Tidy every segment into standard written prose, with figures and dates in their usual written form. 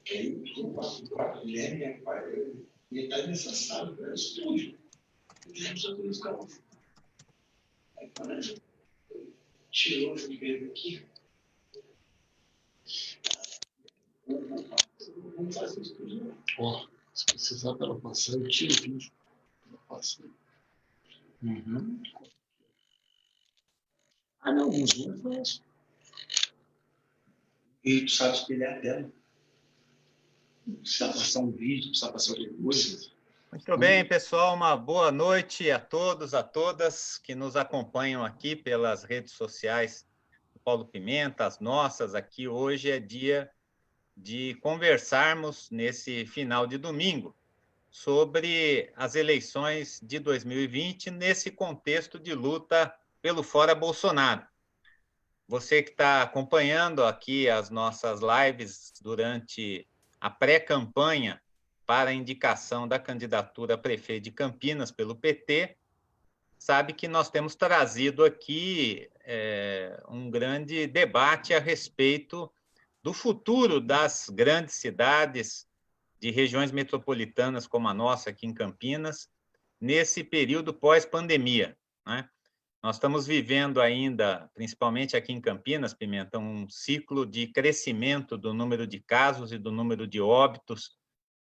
Que aí eu passo para a Guilherme e está necessário para o estúdio. Aí quando a gente tirou o primeiro aqui, vamos fazer o estúdio. Ó, se precisar para ela passar, eu tiro o vídeo. Ela passa. Uhum. Ah, não, o Zoom é fácil. E tu sabe espelhar a tela. Precisa passar um vídeo, precisa passar outra coisa. Muito bem, pessoal, uma boa noite a todos, a todas que nos acompanham aqui pelas redes sociais do Paulo Pimenta, as nossas aqui. Hoje é dia de conversarmos nesse final de domingo sobre as eleições de 2020 nesse contexto de luta pelo fora Bolsonaro. Você que está acompanhando aqui as nossas lives durante a pré-campanha para a indicação da candidatura a prefeito de Campinas pelo PT, sabe que nós temos trazido aqui um grande debate a respeito do futuro das grandes cidades, de regiões metropolitanas como a nossa aqui em Campinas, nesse período pós-pandemia, né? Nós estamos vivendo ainda, principalmente aqui em Campinas, Pimenta, um ciclo de crescimento do número de casos e do número de óbitos,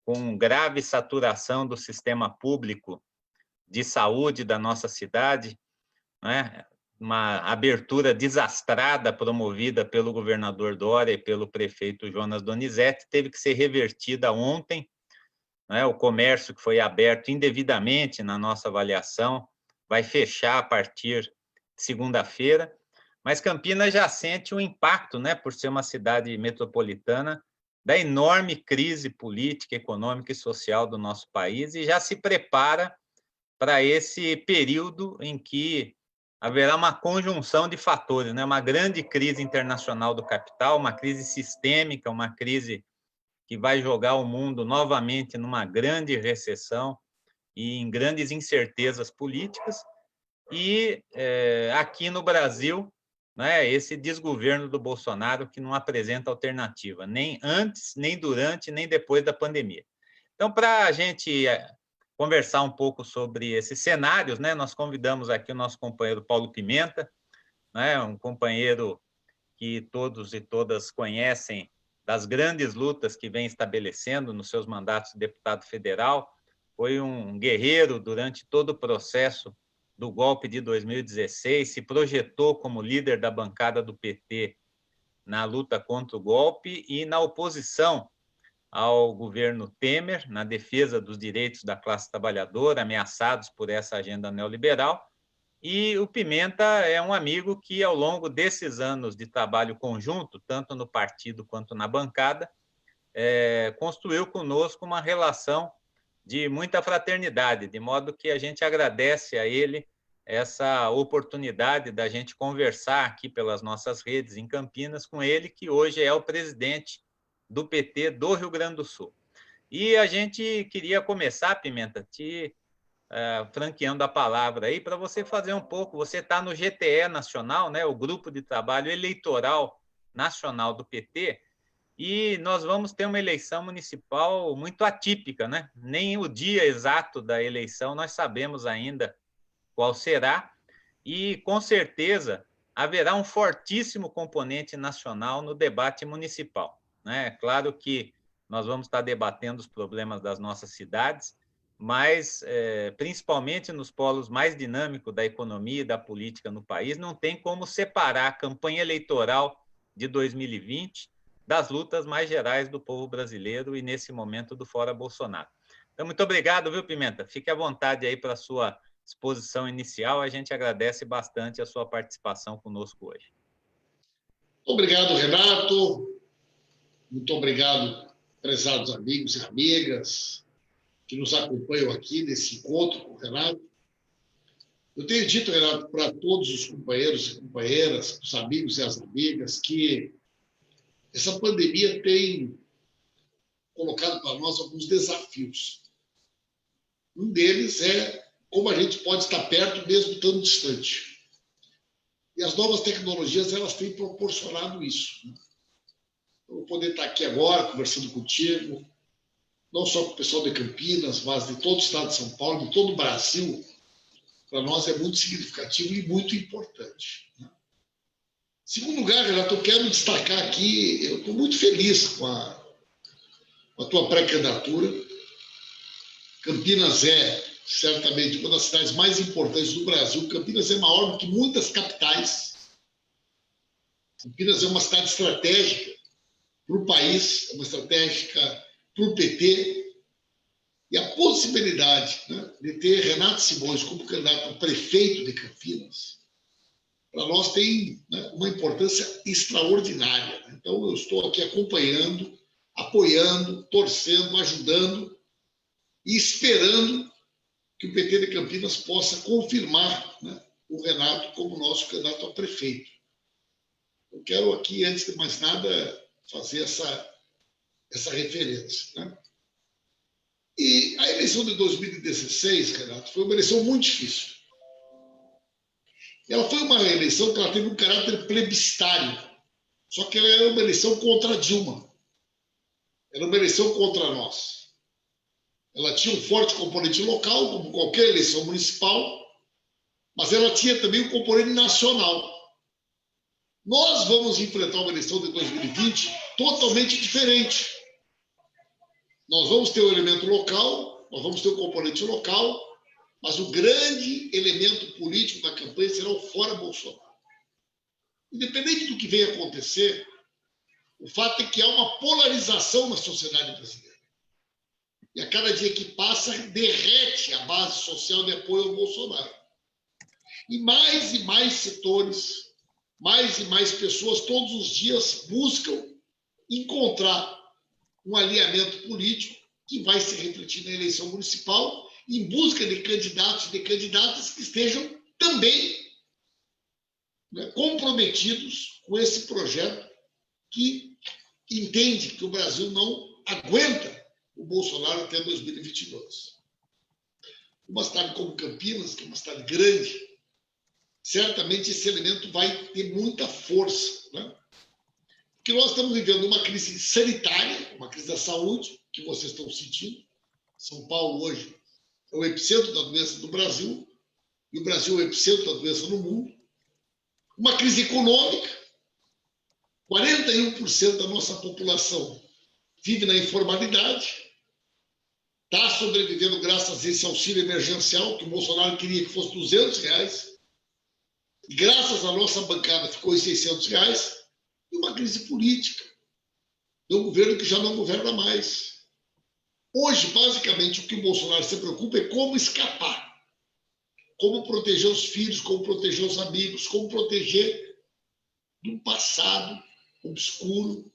com grave saturação do sistema público de saúde da nossa cidade, né? Uma abertura desastrada promovida pelo governador Dória e pelo prefeito Jonas Donizete, teve que ser revertida ontem, né? O comércio que foi aberto indevidamente, na nossa avaliação, vai fechar a partir de segunda-feira, mas Campinas já sente o impacto, né, por ser uma cidade metropolitana, da enorme crise política, econômica e social do nosso país e já se prepara para esse período em que haverá uma conjunção de fatores, né, uma grande crise internacional do capital, uma crise sistêmica, uma crise que vai jogar o mundo novamente numa grande recessão e em grandes incertezas políticas, e aqui no Brasil, né, esse desgoverno do Bolsonaro que não apresenta alternativa, nem antes, nem durante, nem depois da pandemia. Então, para a gente conversar um pouco sobre esses cenários, né, nós convidamos aqui o nosso companheiro Paulo Pimenta, né, um companheiro que todos e todas conhecem das grandes lutas que vem estabelecendo nos seus mandatos de deputado federal, foi um guerreiro durante todo o processo do golpe de 2016, se projetou como líder da bancada do PT na luta contra o golpe e na oposição ao governo Temer, na defesa dos direitos da classe trabalhadora, ameaçados por essa agenda neoliberal. E o Pimenta é um amigo que, ao longo desses anos de trabalho conjunto, tanto no partido quanto na bancada, construiu conosco uma relação de muita fraternidade, de modo que a gente agradece a ele essa oportunidade da gente conversar aqui pelas nossas redes em Campinas com ele, que hoje é o presidente do PT do Rio Grande do Sul. E a gente queria começar, Pimenta, franqueando a palavra aí, para você fazer um pouco, você está no GTE Nacional, né, o Grupo de Trabalho Eleitoral Nacional do PT, e nós vamos ter uma eleição municipal muito atípica, né? Nem o dia exato da eleição nós sabemos ainda qual será, e com certeza haverá um fortíssimo componente nacional no debate municipal, né? Claro que nós vamos estar debatendo os problemas das nossas cidades, mas principalmente nos polos mais dinâmicos da economia e da política no país, não tem como separar a campanha eleitoral de 2020 das lutas mais gerais do povo brasileiro e, nesse momento, do fora Bolsonaro. Então, muito obrigado, viu, Pimenta? Fique à vontade aí para a sua exposição inicial. A gente agradece bastante a sua participação conosco hoje. Obrigado, Renato. Muito obrigado, prezados amigos e amigas que nos acompanham aqui nesse encontro com o Renato. Eu tenho dito, Renato, para todos os companheiros e companheiras, os amigos e as amigas, que essa pandemia tem colocado para nós alguns desafios. Um deles é como a gente pode estar perto mesmo estando distante. E as novas tecnologias, elas têm proporcionado isso. por poder estar aqui agora conversando contigo, não só com o pessoal de Campinas, mas de todo o estado de São Paulo, de todo o Brasil. Para nós é muito significativo e muito importante. Em segundo lugar, Renato, eu quero destacar aqui, eu estou muito feliz com a tua pré-candidatura. Campinas é, certamente, uma das cidades mais importantes do Brasil. Campinas é maior do que muitas capitais. Campinas é uma cidade estratégica para o país, é uma estratégica para o PT. E a possibilidade, né, de ter Renato Simões como candidato a prefeito de Campinas, para nós tem, né, uma importância extraordinária. Então, eu estou aqui acompanhando, apoiando, torcendo, ajudando e esperando que o PT de Campinas possa confirmar, né, o Renato como nosso candidato a prefeito. Eu quero aqui, antes de mais nada, fazer essa referência. Né? E a eleição de 2016, Renato, foi uma eleição muito difícil. Ela foi uma eleição que ela teve um caráter plebiscitário, só que ela era uma eleição contra a Dilma. Era uma eleição contra nós. Ela tinha um forte componente local, como qualquer eleição municipal, mas ela tinha também um componente nacional. Nós vamos enfrentar uma eleição de 2020 totalmente diferente. Nós vamos ter o elemento local, nós vamos ter o componente local, mas o grande elemento político da campanha será o fora Bolsonaro. Independente do que venha acontecer, o fato é que há uma polarização na sociedade brasileira. E a cada dia que passa, derrete a base social de apoio ao Bolsonaro. E mais setores, mais e mais pessoas, todos os dias, buscam encontrar um alinhamento político que vai se refletir na eleição municipal em busca de candidatos e de candidatas que estejam também, né, comprometidos com esse projeto que entende que o Brasil não aguenta o Bolsonaro até 2022. Uma cidade como Campinas, que é uma cidade grande, certamente esse elemento vai ter muita força, né? Porque nós estamos vivendo uma crise sanitária, uma crise da saúde, que vocês estão sentindo. São Paulo hoje é o epicentro da doença do Brasil, e o Brasil é o epicentro da doença no mundo. Uma crise econômica, 41% da nossa população vive na informalidade, está sobrevivendo graças a esse auxílio emergencial, que o Bolsonaro queria que fosse R$200, e graças à nossa bancada ficou em R$600, e uma crise política, de um governo que já não governa mais. Hoje, basicamente, o que o Bolsonaro se preocupa é como escapar, como proteger os filhos, como proteger os amigos, como proteger de um passado obscuro,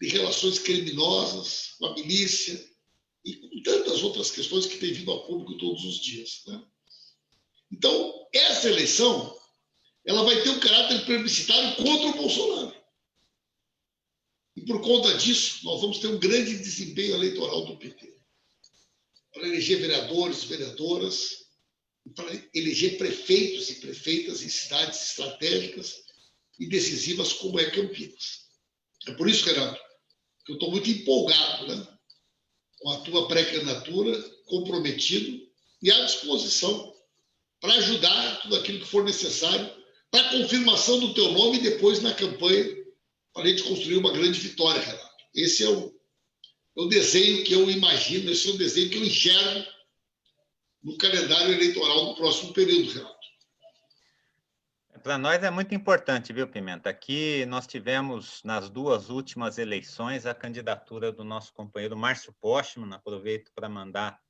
de relações criminosas com a milícia e com tantas outras questões que têm vindo a público todos os dias. Né? Então, essa eleição ela vai ter um caráter plebiscitário contra o Bolsonaro. E por conta disso, nós vamos ter um grande desempenho eleitoral do PT. Para eleger vereadores, vereadoras, para eleger prefeitos e prefeitas em cidades estratégicas e decisivas como é Campinas. É por isso, Renato, que eu estou muito empolgado, né, com a tua pré-candidatura, comprometido e à disposição para ajudar tudo aquilo que for necessário para a confirmação do teu nome e depois na campanha para a gente construir uma grande vitória, Renato. Esse é o desenho que eu imagino, esse é o desenho que eu enxergo no calendário eleitoral do próximo período, Renato. Para nós é muito importante, viu, Pimenta? Aqui nós tivemos, nas duas últimas eleições, a candidatura do nosso companheiro Márcio Postman. Aproveito para mandar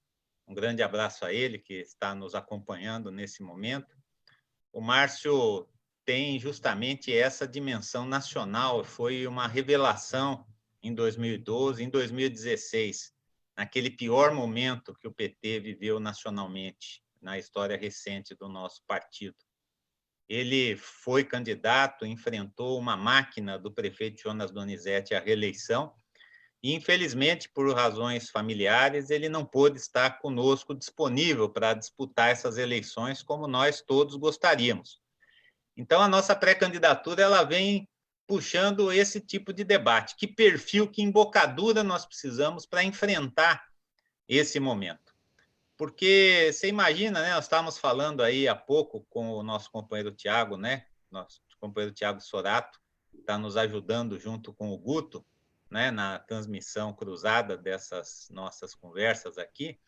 um grande abraço a ele, que está nos acompanhando nesse momento. O Márcio tem justamente essa dimensão nacional, foi uma revelação em 2012, em 2016, naquele pior momento que o PT viveu nacionalmente, na história recente do nosso partido. Ele foi candidato, enfrentou uma máquina do prefeito Jonas Donizete à reeleição, e, infelizmente, por razões familiares, ele não pôde estar conosco disponível para disputar essas eleições como nós todos gostaríamos. Então, a nossa pré-candidatura ela vem puxando esse tipo de debate. Que perfil, que embocadura nós precisamos para enfrentar esse momento? Porque você imagina, né? Nós estávamos falando aí há pouco com o nosso companheiro Tiago, né? Nosso companheiro Tiago Sorato está nos ajudando junto com o Guto, né? Na transmissão cruzada dessas nossas conversas aqui.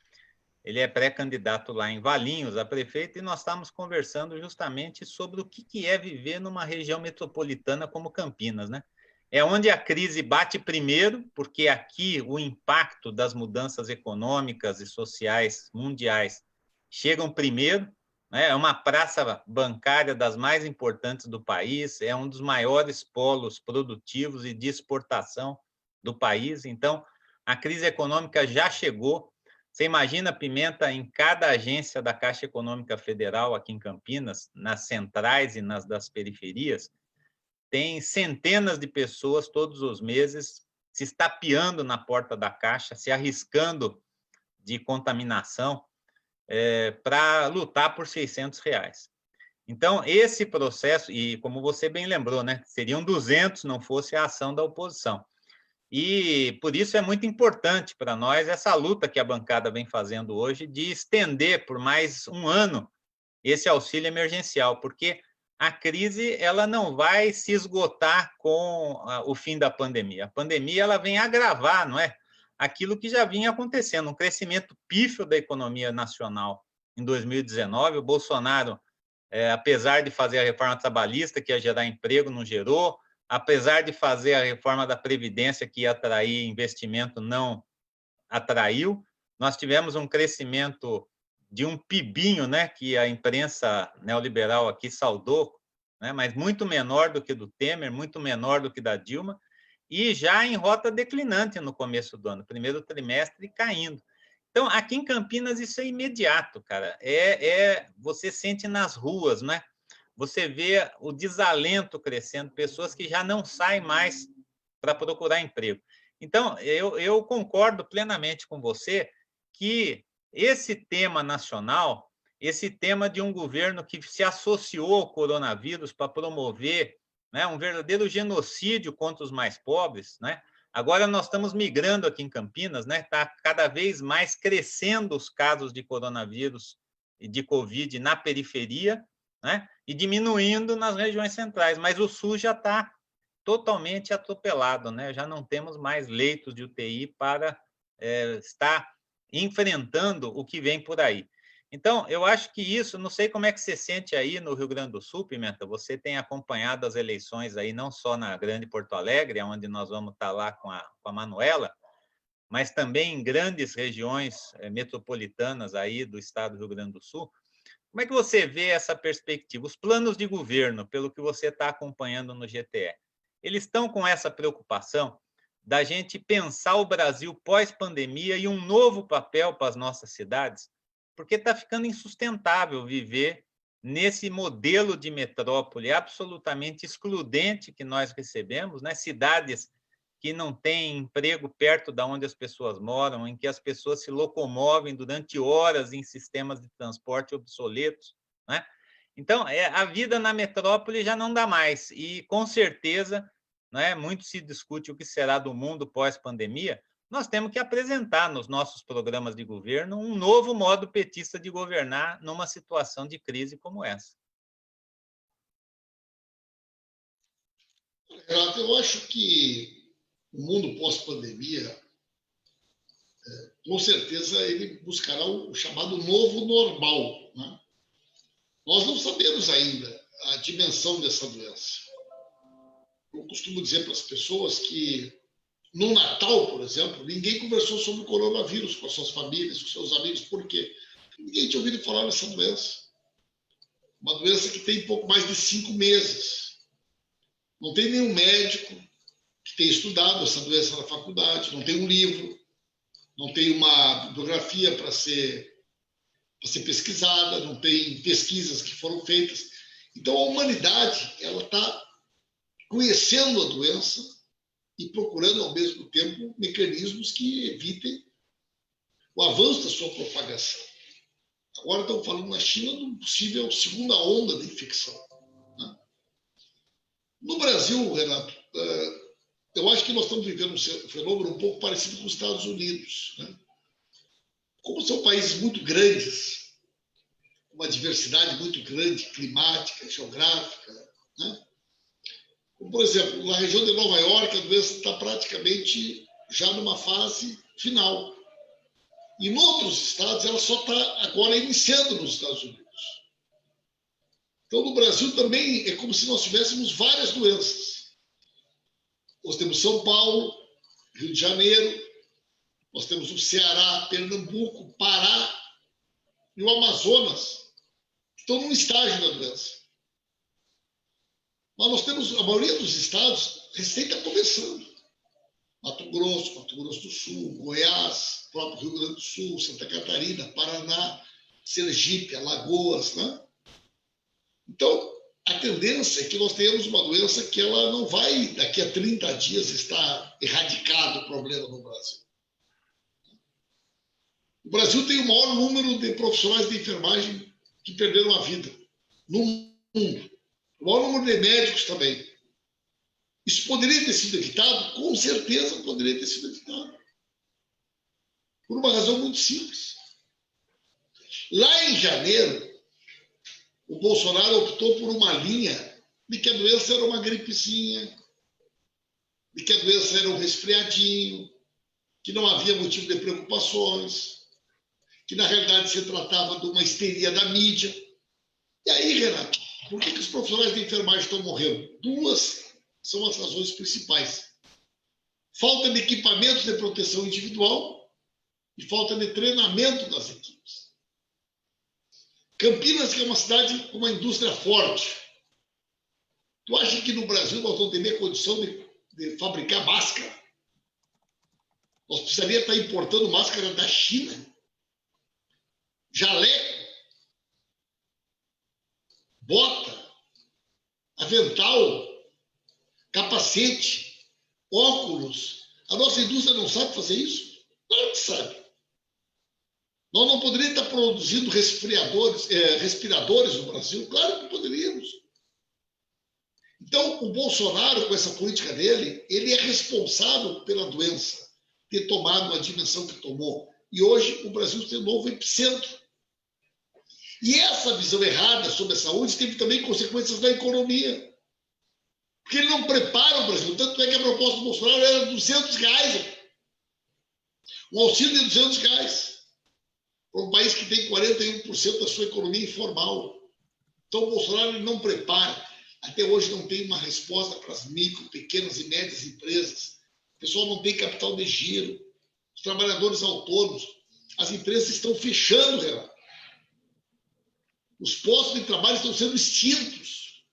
Ele é pré-candidato lá em Valinhos a prefeito e nós estamos conversando justamente sobre o que é viver numa região metropolitana como Campinas, né? É onde a crise bate primeiro, porque aqui o impacto das mudanças econômicas e sociais mundiais chegam primeiro, né? É uma praça bancária das mais importantes do país, é um dos maiores polos produtivos e de exportação do país. Então, a crise econômica já chegou. Você imagina, Pimenta, em cada agência da Caixa Econômica Federal aqui em Campinas, nas centrais e nas das periferias, tem centenas de pessoas todos os meses se estapeando na porta da Caixa, se arriscando de contaminação para lutar por R$ 600. Então, esse processo, e como você bem lembrou, né, seriam 200 não fosse a ação da oposição. E por isso é muito importante para nós essa luta que a bancada vem fazendo hoje de estender por mais um ano esse auxílio emergencial, porque a crise ela não vai se esgotar com o fim da pandemia. A pandemia ela vem agravar, não é? Aquilo que já vinha acontecendo, um crescimento pífio da economia nacional em 2019. O Bolsonaro, apesar de fazer a reforma trabalhista, que ia gerar emprego, não gerou. Apesar de fazer a reforma da Previdência, que ia atrair investimento, não atraiu. Nós tivemos um crescimento de um PIBinho, né, que a imprensa neoliberal aqui saudou, né, mas muito menor do que do Temer, muito menor do que da Dilma, e já em rota declinante no começo do ano, primeiro trimestre caindo. Então, aqui em Campinas, isso é imediato, cara. Você sente nas ruas, né? Você vê o desalento crescendo, pessoas que já não saem mais para procurar emprego. Então, eu concordo plenamente com você que esse tema nacional, esse tema de um governo que se associou ao coronavírus para promover, né, um verdadeiro genocídio contra os mais pobres, né? Agora nós estamos migrando aqui em Campinas, né? Está cada vez mais crescendo os casos de coronavírus e de Covid na periferia, né? E diminuindo nas regiões centrais, mas o SUS já está totalmente atropelado, né? Já não temos mais leitos de UTI para estar enfrentando o que vem por aí. Então, eu acho que isso, não sei como é que você sente aí no Rio Grande do Sul, Pimenta, você tem acompanhado as eleições aí, não só na Grande Porto Alegre, onde nós vamos estar lá com a Manuela, mas também em grandes regiões metropolitanas aí do estado do Rio Grande do Sul. Como é que você vê essa perspectiva? Os planos de governo, pelo que você está acompanhando no GTE, eles estão com essa preocupação da gente pensar o Brasil pós-pandemia e um novo papel para as nossas cidades? Porque está ficando insustentável viver nesse modelo de metrópole absolutamente excludente que nós recebemos, né? Cidades que não têm emprego perto de onde as pessoas moram, em que as pessoas se locomovem durante horas em sistemas de transporte obsoletos, né? Então, a vida na metrópole já não dá mais. E, com certeza, né, muito se discute o que será do mundo pós-pandemia. Nós temos que apresentar nos nossos programas de governo um novo modo petista de governar numa situação de crise como essa. Renato, eu acho que o mundo pós-pandemia, com certeza, ele buscará o chamado novo normal, né? Nós não sabemos ainda a dimensão dessa doença. Eu costumo dizer para as pessoas que no Natal, por exemplo, ninguém conversou sobre o coronavírus com as suas famílias, com seus amigos. Por quê? Ninguém tinha ouvido falar nessa doença. Uma doença que tem pouco mais de 5 meses. Não tem nenhum médico que tenha estudado essa doença na faculdade, não tem um livro, não tem uma bibliografia para ser pesquisada, não tem pesquisas que foram feitas. Então, a humanidade ela está conhecendo a doença e procurando, ao mesmo tempo, mecanismos que evitem o avanço da sua propagação. Agora estão falando na China de uma possível segunda onda de infecção, né? No Brasil, Renato, eu acho que nós estamos vivendo um fenômeno um pouco parecido com os Estados Unidos, né? Como são países muito grandes, uma diversidade muito grande, climática, geográfica, né? Por exemplo, na região de Nova York, a doença está praticamente já numa fase final. E em outros estados, ela só está agora iniciando nos Estados Unidos. Então, no Brasil também é como se nós tivéssemos várias doenças. Nós temos São Paulo, Rio de Janeiro, nós temos o Ceará, Pernambuco, Pará e o Amazonas, que estão num estágio da doença. Mas nós temos, a maioria dos estados, recém está começando. Mato Grosso do Sul, Goiás, próprio Rio Grande do Sul, Santa Catarina, Paraná, Sergipe, Alagoas, né? Então, a tendência é que nós tenhamos uma doença que ela não vai, daqui a 30 dias, estar erradicado o problema no Brasil. O Brasil tem o maior número de profissionais de enfermagem que perderam a vida no mundo. O maior número de médicos também. Isso poderia ter sido evitado? Com certeza poderia ter sido evitado. Por uma razão muito simples. Lá em janeiro, o Bolsonaro optou por uma linha de que a doença era uma gripezinha, de que a doença era um resfriadinho, que não havia motivo de preocupações, que na realidade se tratava de uma histeria da mídia. E aí, Renato, por que os profissionais de enfermagem estão morrendo? Duas são as razões principais. Falta de equipamentos de proteção individual e falta de treinamento das equipes. Campinas, que é uma cidade com uma indústria forte. Tu acha que no Brasil nós não teríamos condição de fabricar máscara? Nós precisaríamos estar importando máscara da China, jaleco, bota, avental, capacete, óculos. A nossa indústria não sabe fazer isso? Claro que sabe. Nós não poderíamos estar produzindo respiradores no Brasil? Claro que poderíamos. Então, o Bolsonaro, com essa política dele, ele é responsável pela doença ter tomado a dimensão que tomou. E hoje o Brasil tem um novo epicentro. E essa visão errada sobre a saúde teve também consequências na economia. Porque ele não prepara o Brasil. Tanto é que a proposta do Bolsonaro era R$200. Um auxílio de R$200. Para um país que tem 41% da sua economia informal. Então, o Bolsonaro ele não prepara. Até hoje não tem uma resposta para as micro, pequenas e médias empresas. O pessoal não tem capital de giro. Os trabalhadores autônomos. As empresas estão fechando, Renato. Os postos de trabalho estão sendo extintos.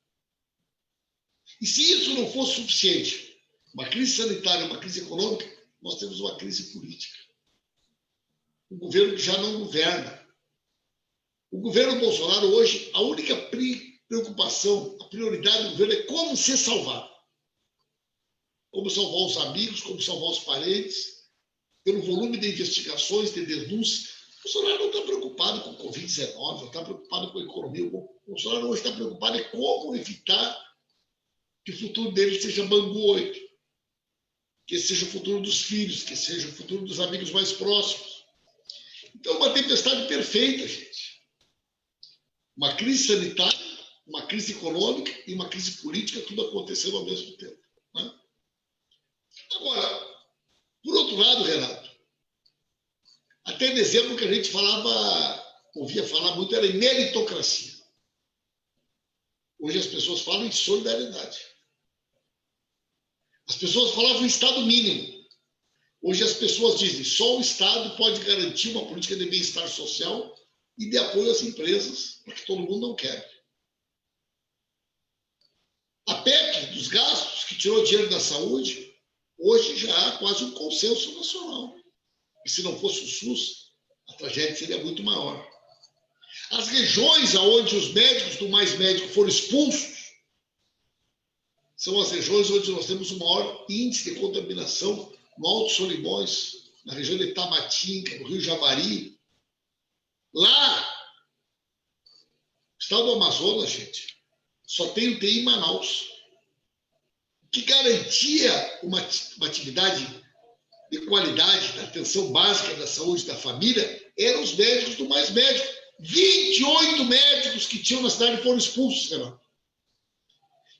E se isso não fosse suficiente, uma crise sanitária, uma crise econômica, nós temos uma crise política. Um governo que já não governa. O governo Bolsonaro hoje, a única preocupação, a prioridade do governo é como se salvar. Como salvar os amigos, como salvar os parentes, pelo volume de investigações, de denúncias. O Bolsonaro não está preocupado com o Covid-19, não está preocupado com a economia. O Bolsonaro hoje está preocupado em como evitar que o futuro dele seja Bangu 8, que seja o futuro dos filhos, que seja o futuro dos amigos mais próximos. Então, uma tempestade perfeita, gente. Uma crise sanitária, uma crise econômica e uma crise política, tudo acontecendo ao mesmo tempo. Né? Agora, por outro lado, Renato, até em dezembro que a gente ouvia falar muito, era em meritocracia. Hoje as pessoas falam em solidariedade. As pessoas falavam em Estado mínimo. Hoje as pessoas dizem só o Estado pode garantir uma política de bem-estar social e de apoio às empresas, porque todo mundo não quer. A PEC dos gastos, que tirou dinheiro da saúde, hoje já há quase um consenso nacional. E se não fosse o SUS, a tragédia seria muito maior. As regiões onde os médicos do Mais Médico foram expulsos são as regiões onde nós temos o maior índice de contaminação no Alto Solimões, na região de Tabatinga, no Rio Javari. Lá, o estado do Amazonas, gente, só tem UTI em Manaus. que garantia uma atividade de qualidade da atenção básica da saúde da família eram os médicos do Mais Médico. 28 médicos que tinham na cidade foram expulsos, Renato.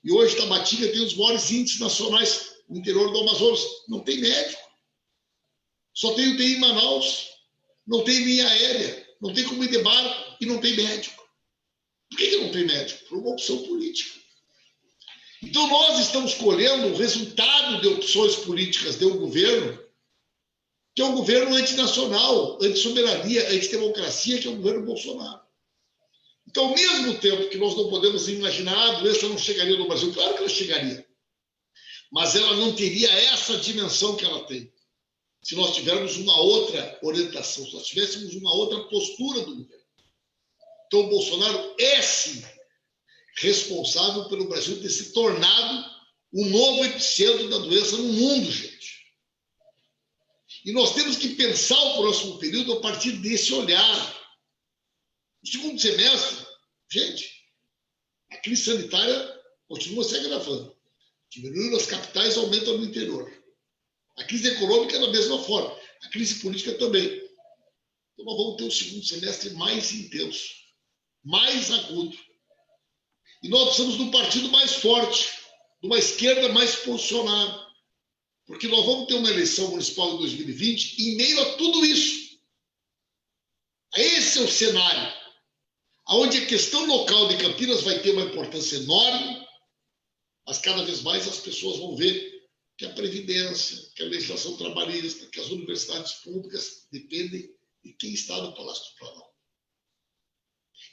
E hoje Tabatinga tem os maiores índices nacionais no interior do Amazonas. Não tem médico. Só tem UTI em Manaus. Não tem linha aérea. Não tem como ir de barco e não tem médico. Por que não tem médico? Por uma opção política. Então, nós estamos colhendo o resultado de opções políticas de um governo que é um governo antinacional, antissoberania, antidemocracia, que é o governo Bolsonaro. Então, ao mesmo tempo que nós não podemos imaginar a doença não chegaria no Brasil, claro que ela chegaria, mas ela não teria essa dimensão que ela tem se nós tivermos uma outra orientação, se nós tivéssemos uma outra postura do governo. Então, o Bolsonaro é, sim, responsável pelo Brasil ter se tornado o novo epicentro da doença no mundo, gente. E nós temos que pensar o próximo período a partir desse olhar. No segundo semestre, gente, a crise sanitária continua se agravando. Diminuindo nas capitais, aumenta no interior. A crise econômica é da mesma forma. A crise política também. Então, nós vamos ter um segundo semestre mais intenso, mais agudo. E nós precisamos de um partido mais forte, de uma esquerda mais posicionada. Porque nós vamos ter uma eleição municipal em 2020 em meio a tudo isso. Esse é o cenário, onde a questão local de Campinas vai ter uma importância enorme, mas cada vez mais as pessoas vão ver que a Previdência, que a legislação trabalhista, que as universidades públicas dependem de quem está no Palácio do Planalto.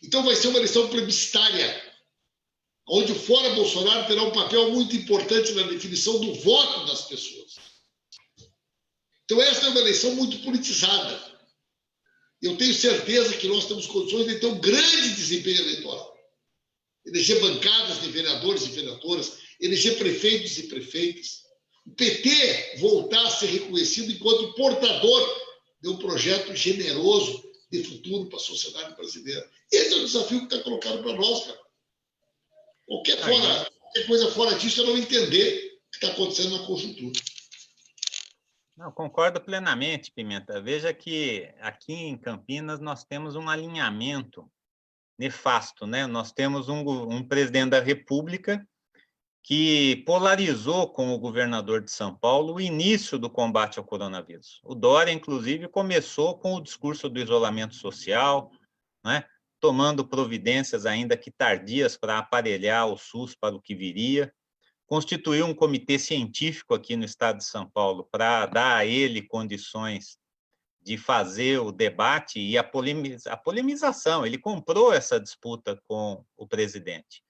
Então vai ser uma eleição plebiscitária, onde o Fora Bolsonaro terá um papel muito importante na definição do voto das pessoas. Então, esta é uma eleição muito politizada. Eu tenho certeza que nós temos condições de ter um grande desempenho eleitoral. Eleger bancadas de vereadores e vereadoras, eleger prefeitos e prefeitas. O PT voltar a ser reconhecido enquanto portador de um projeto generoso de futuro para a sociedade brasileira. Esse é o desafio que está colocado para nós, cara. Qualquer coisa fora disso é não entender o que está acontecendo na conjuntura. Não, concordo plenamente, Pimenta. Veja que aqui em Campinas nós temos um alinhamento nefasto, né? Nós temos um presidente da República que polarizou com o governador de São Paulo o início do combate ao coronavírus. O Dória, inclusive, começou com o discurso do isolamento social, né? Tomando providências ainda que tardias para aparelhar o SUS para o que viria, constituiu um comitê científico aqui no estado de São Paulo para dar a ele condições de fazer o debate e a polemização. Ele comprou essa disputa com o presidente.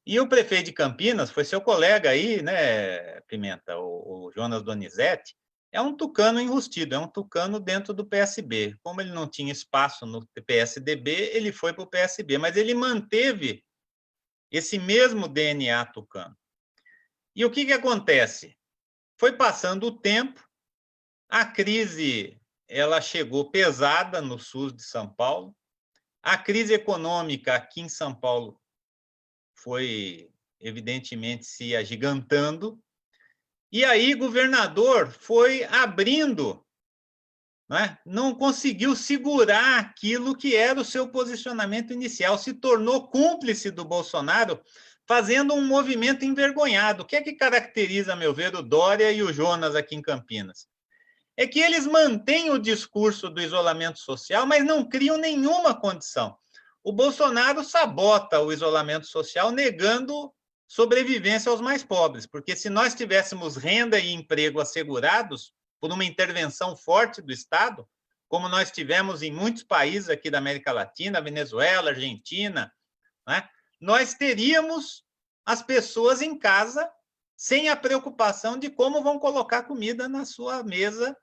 E o prefeito de Campinas, foi seu colega aí, né, Pimenta, o Jonas Donizete, é um tucano enrustido, é um tucano dentro do PSB. Como ele não tinha espaço no PSDB, ele foi para o PSB, mas ele manteve esse mesmo DNA tucano. E o que acontece? Foi passando o tempo, a crise ela chegou pesada no SUS de São Paulo, a crise econômica aqui em São Paulo foi, evidentemente, se agigantando, e aí o governador foi abrindo, né? Não conseguiu segurar aquilo que era o seu posicionamento inicial, se tornou cúmplice do Bolsonaro, fazendo um movimento envergonhado. O que é que caracteriza, a meu ver, o Dória e o Jonas aqui em Campinas? É que eles mantêm o discurso do isolamento social, mas não criam nenhuma condição. O Bolsonaro sabota o isolamento social, negando sobrevivência aos mais pobres, porque se nós tivéssemos renda e emprego assegurados por uma intervenção forte do Estado, como nós tivemos em muitos países aqui da América Latina, Venezuela, Argentina, né? Nós teríamos as pessoas em casa sem a preocupação de como vão colocar comida na sua mesa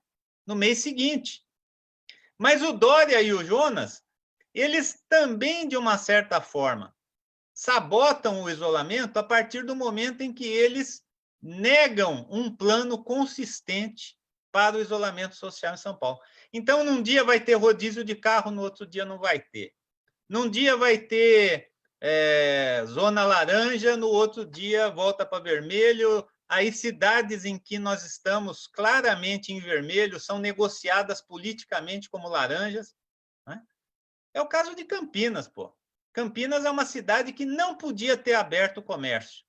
no mês seguinte. Mas o Dória e o Jonas, eles também, de uma certa forma, sabotam o isolamento a partir do momento em que eles negam um plano consistente para o isolamento social em São Paulo. Então, num dia vai ter rodízio de carro, no outro dia não vai ter. Num dia vai ter zona laranja, no outro dia volta para vermelho, Aí cidades em que nós estamos claramente em vermelho são negociadas politicamente como laranjas, né? É o caso de Campinas, pô. Campinas é uma cidade que não podia ter aberto o comércio,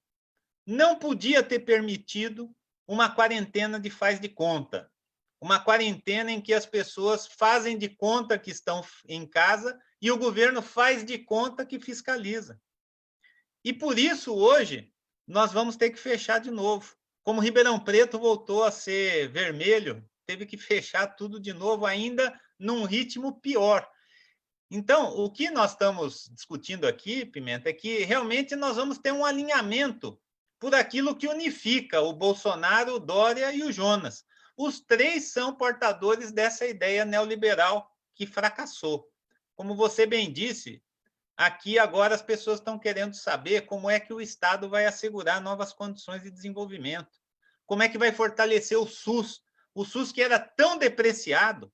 não podia ter permitido uma quarentena de faz de conta, uma quarentena em que as pessoas fazem de conta que estão em casa e o governo faz de conta que fiscaliza. E por isso, hoje, nós vamos ter que fechar de novo. Como Ribeirão Preto voltou a ser vermelho, teve que fechar tudo de novo, ainda num ritmo pior. Então, o que nós estamos discutindo aqui, Pimenta, é que realmente nós vamos ter um alinhamento por aquilo que unifica o Bolsonaro, o Dória e o Jonas. Os três são portadores dessa ideia neoliberal que fracassou. Como você bem disse, aqui agora as pessoas estão querendo saber como é que o Estado vai assegurar novas condições de desenvolvimento. Como é que vai fortalecer o SUS? O SUS que era tão depreciado,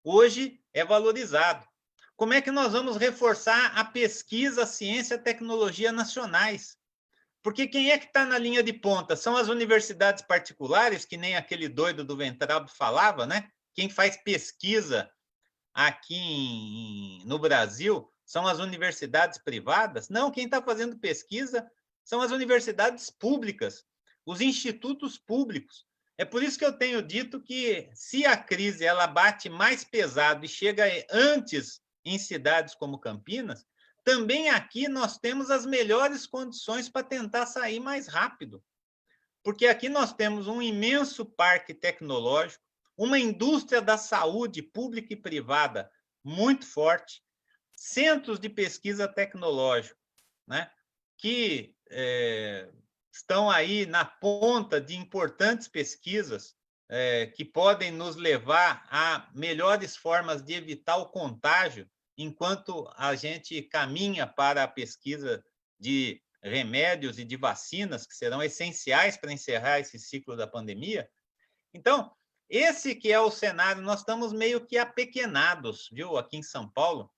hoje é valorizado. Como é que nós vamos reforçar a pesquisa, a ciência e a tecnologia nacionais? Porque quem é que está na linha de ponta? São as universidades particulares, que nem aquele doido do Ventralbe falava, né? Quem faz pesquisa aqui no Brasil são as universidades privadas? Não, quem está fazendo pesquisa são as universidades públicas, os institutos públicos. É por isso que eu tenho dito que, se a crise ela bate mais pesado e chega antes em cidades como Campinas, também aqui nós temos as melhores condições para tentar sair mais rápido. Porque aqui nós temos um imenso parque tecnológico, uma indústria da saúde pública e privada muito forte, centros de pesquisa tecnológica, né, que estão aí na ponta de importantes pesquisas que podem nos levar a melhores formas de evitar o contágio enquanto a gente caminha para a pesquisa de remédios e de vacinas, que serão essenciais para encerrar esse ciclo da pandemia. Então, esse que é o cenário, nós estamos meio que apequenados, viu, aqui em São Paulo.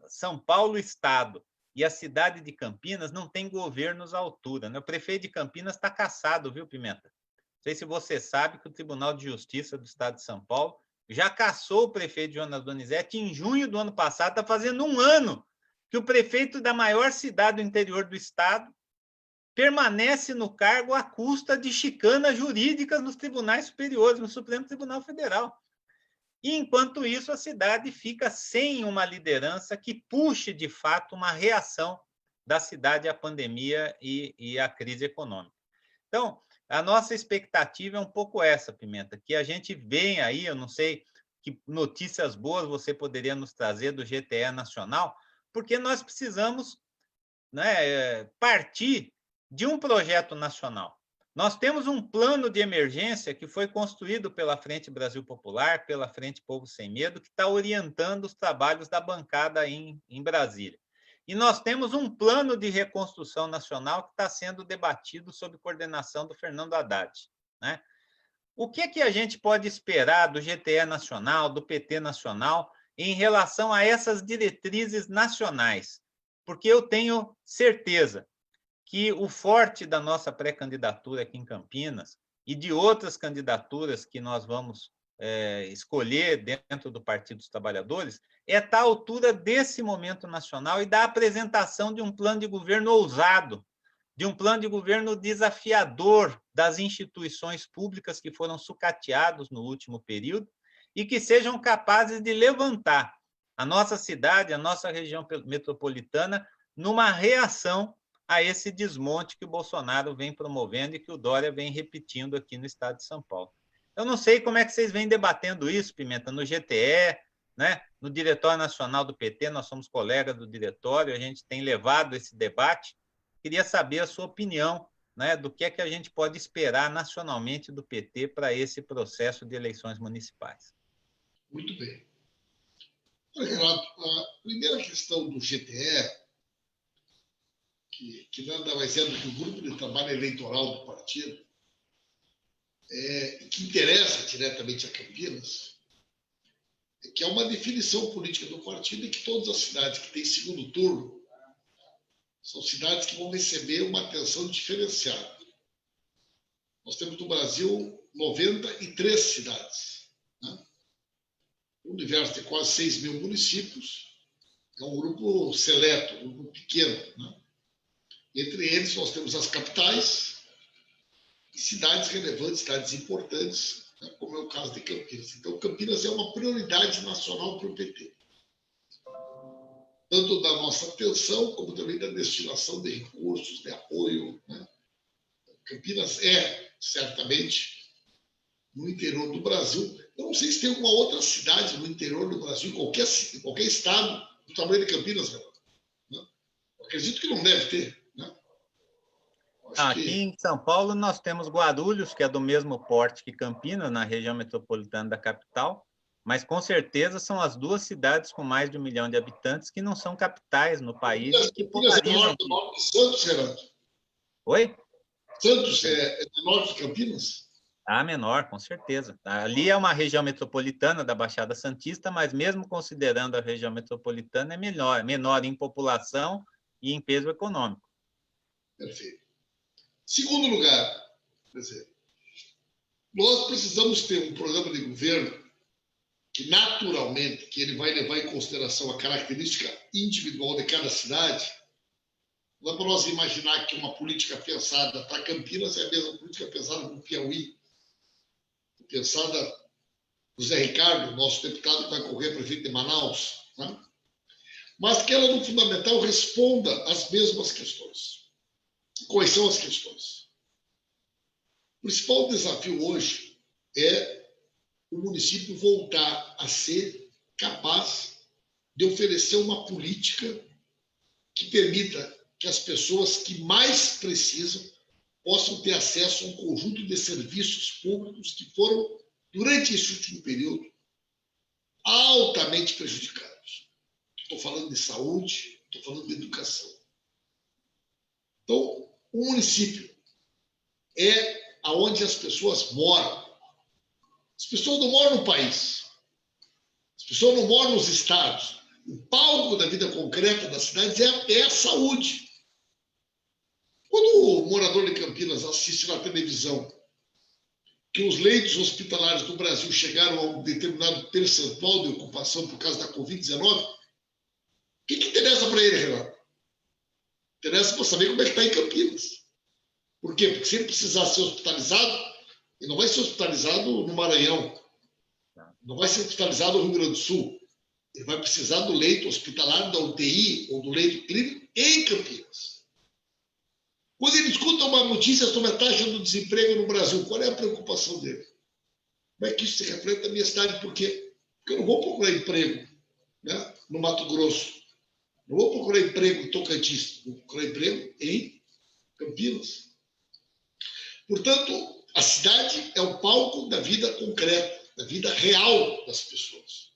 São Paulo, Estado, e a cidade de Campinas não tem governos à altura, né? O prefeito de Campinas está cassado, viu, Pimenta? Não sei se você sabe que o Tribunal de Justiça do Estado de São Paulo já cassou o prefeito Jonas Donizete em junho do ano passado, está fazendo um ano que o prefeito da maior cidade do interior do estado permanece no cargo à custa de chicanas jurídicas nos tribunais superiores, no Supremo Tribunal Federal. E, enquanto isso, a cidade fica sem uma liderança que puxe, de fato, uma reação da cidade à pandemia e à crise econômica. Então, a nossa expectativa é um pouco essa, Pimenta, que a gente venha aí, eu não sei que notícias boas você poderia nos trazer do GTE Nacional, porque nós precisamos, né, partir de um projeto nacional. Nós temos um plano de emergência que foi construído pela Frente Brasil Popular, pela Frente Povo Sem Medo, que está orientando os trabalhos da bancada em Brasília. E nós temos um plano de reconstrução nacional que está sendo debatido sob coordenação do Fernando Haddad, né? O que a gente pode esperar do GTE Nacional, do PT Nacional, em relação a essas diretrizes nacionais? Porque eu tenho certeza que o forte da nossa pré-candidatura aqui em Campinas e de outras candidaturas que nós vamos escolher dentro do Partido dos Trabalhadores é estar à altura desse momento nacional e da apresentação de um plano de governo ousado, de um plano de governo desafiador das instituições públicas que foram sucateados no último período e que sejam capazes de levantar a nossa cidade, a nossa região metropolitana, numa reação a esse desmonte que o Bolsonaro vem promovendo e que o Dória vem repetindo aqui no estado de São Paulo. Eu não sei como é que vocês vêm debatendo isso, Pimenta, no GTE, né? No Diretório Nacional do PT, nós somos colegas do diretório, a gente tem levado esse debate. Queria saber a sua opinião, né, do que é que a gente pode esperar nacionalmente do PT para esse processo de eleições municipais. Muito bem. Olha, Renato, a primeira questão do GTE, que nada mais é do que o grupo de trabalho eleitoral do partido, que interessa diretamente a Campinas, que é uma definição política do partido e que todas as cidades que têm segundo turno São cidades que vão receber uma atenção diferenciada. Nós temos no Brasil 93 cidades. Né? O universo tem quase 6 mil municípios. É um grupo seleto, um grupo pequeno. Né? Entre eles, nós temos as capitais e cidades relevantes, cidades importantes, né? Como é o caso de Campinas. Então, Campinas é uma prioridade nacional para o PT. Tanto da nossa atenção, como também da destinação de recursos, de apoio. Né? Campinas é, certamente, no interior do Brasil. Eu não sei se tem alguma outra cidade no interior do Brasil, em qualquer estado, do tamanho de Campinas. Né? Eu acredito que não deve ter. Né? Aqui em São Paulo, nós temos Guarulhos, que é do mesmo porte que Campinas, na região metropolitana da capital, mas com certeza são as duas cidades com mais de 1 milhão de habitantes que não são capitais no país e que polarizam. É menor que Santos, Renato? Oi? Santos é menor que Campinas? Menor, com certeza. Ali é uma região metropolitana da Baixada Santista, mas mesmo considerando a região metropolitana, é menor em população e em peso econômico. Perfeito. Segundo lugar, quer dizer, nós precisamos ter um programa de governo que, naturalmente, que ele vai levar em consideração a característica individual de cada cidade. Não é para nós imaginar que uma política pensada para Campinas é a mesma política pensada no Piauí, pensada no Zé Ricardo, nosso deputado que vai correr a prefeito de Manaus, né? Mas que ela, no fundamental, responda às mesmas questões. Quais são as questões? O principal desafio hoje é o município voltar a ser capaz de oferecer uma política que permita que as pessoas que mais precisam possam ter acesso a um conjunto de serviços públicos que foram, durante esse último período, altamente prejudicados. Estou falando de saúde, estou falando de educação. Então, o município é aonde as pessoas moram. As pessoas não moram no país. As pessoas não moram nos estados. O palco da vida concreta das cidades é a saúde. Quando o morador de Campinas assiste na televisão que os leitos hospitalares do Brasil chegaram a um determinado percentual de ocupação por causa da Covid-19, o que interessa para ele, Renato? Interessa para saber como é que está em Campinas. Por quê? Porque se ele precisar ser hospitalizado, ele não vai ser hospitalizado no Maranhão, não vai ser hospitalizado no Rio Grande do Sul. Ele vai precisar do leito hospitalar, da UTI ou do leito clínico em Campinas. Quando ele escuta uma notícia sobre a taxa do desemprego no Brasil, qual é a preocupação dele? Como é que isso se reflete na minha cidade? Por quê? Porque eu não vou procurar emprego, né, no Mato Grosso. Não vou procurar emprego em Tocantins. Vou procurar emprego em Campinas. Portanto, a cidade é o palco da vida concreta, da vida real das pessoas.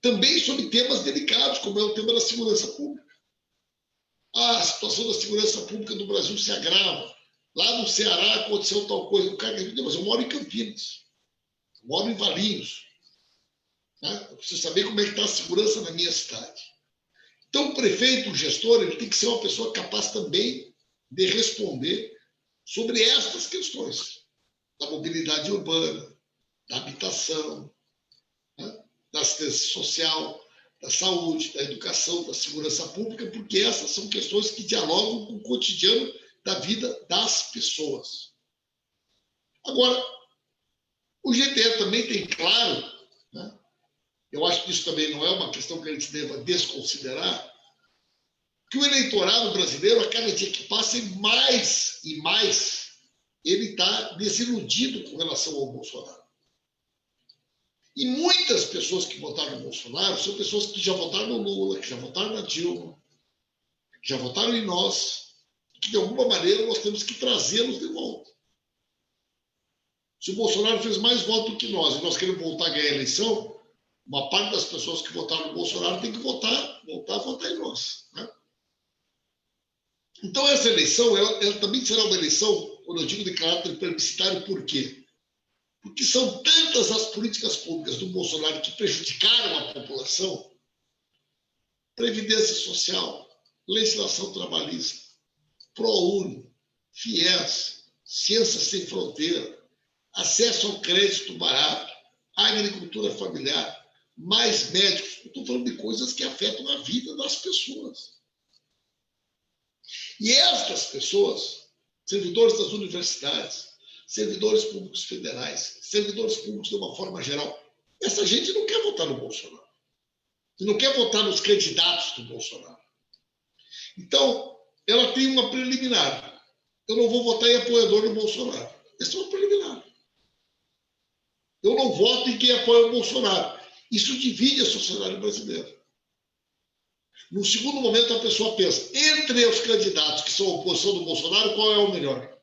Também sobre temas delicados, como é o tema da segurança pública. A situação da segurança pública do Brasil se agrava. Lá no Ceará aconteceu tal coisa. O cara diz, mas eu moro em Campinas. Eu moro em Valinhos. Né? Eu preciso saber como é que está a segurança na minha cidade. Então, o prefeito, o gestor, ele tem que ser uma pessoa capaz também de responder sobre estas questões da mobilidade urbana, da habitação, né? Da assistência social, da saúde, da educação, da segurança pública, porque essas são questões que dialogam com o cotidiano da vida das pessoas. Agora, o GTE também tem claro, né? Eu acho que isso também não é uma questão que a gente deva desconsiderar, que o eleitorado brasileiro, a cada dia que passa, mais e mais, ele está desiludido com relação ao Bolsonaro. E muitas pessoas que votaram no Bolsonaro são pessoas que já votaram no Lula, que já votaram na Dilma, que já votaram em nós, que de alguma maneira nós temos que trazê-los de volta. Se o Bolsonaro fez mais votos que nós e nós queremos voltar a ganhar a eleição, uma parte das pessoas que votaram no Bolsonaro tem que voltar a votar em nós. Né? Então, essa eleição ela também será uma eleição, quando eu digo de caráter plebiscitário, por quê? Porque são tantas as políticas públicas do Bolsonaro que prejudicaram a população, previdência social, legislação trabalhista, ProUni, FIES, Ciências Sem Fronteira, acesso ao crédito barato, agricultura familiar, mais médicos. Eu estou falando de coisas que afetam a vida das pessoas. E estas pessoas, servidores das universidades, servidores públicos federais, servidores públicos de uma forma geral, essa gente não quer votar no Bolsonaro. Não quer votar nos candidatos do Bolsonaro. Então, ela tem uma preliminar. Eu não vou votar em apoiador do Bolsonaro. Essa é uma preliminar. Eu não voto em quem apoia o Bolsonaro. Isso divide a sociedade brasileira. No segundo momento, a pessoa pensa, entre os candidatos que são a oposição do Bolsonaro, qual é o melhor?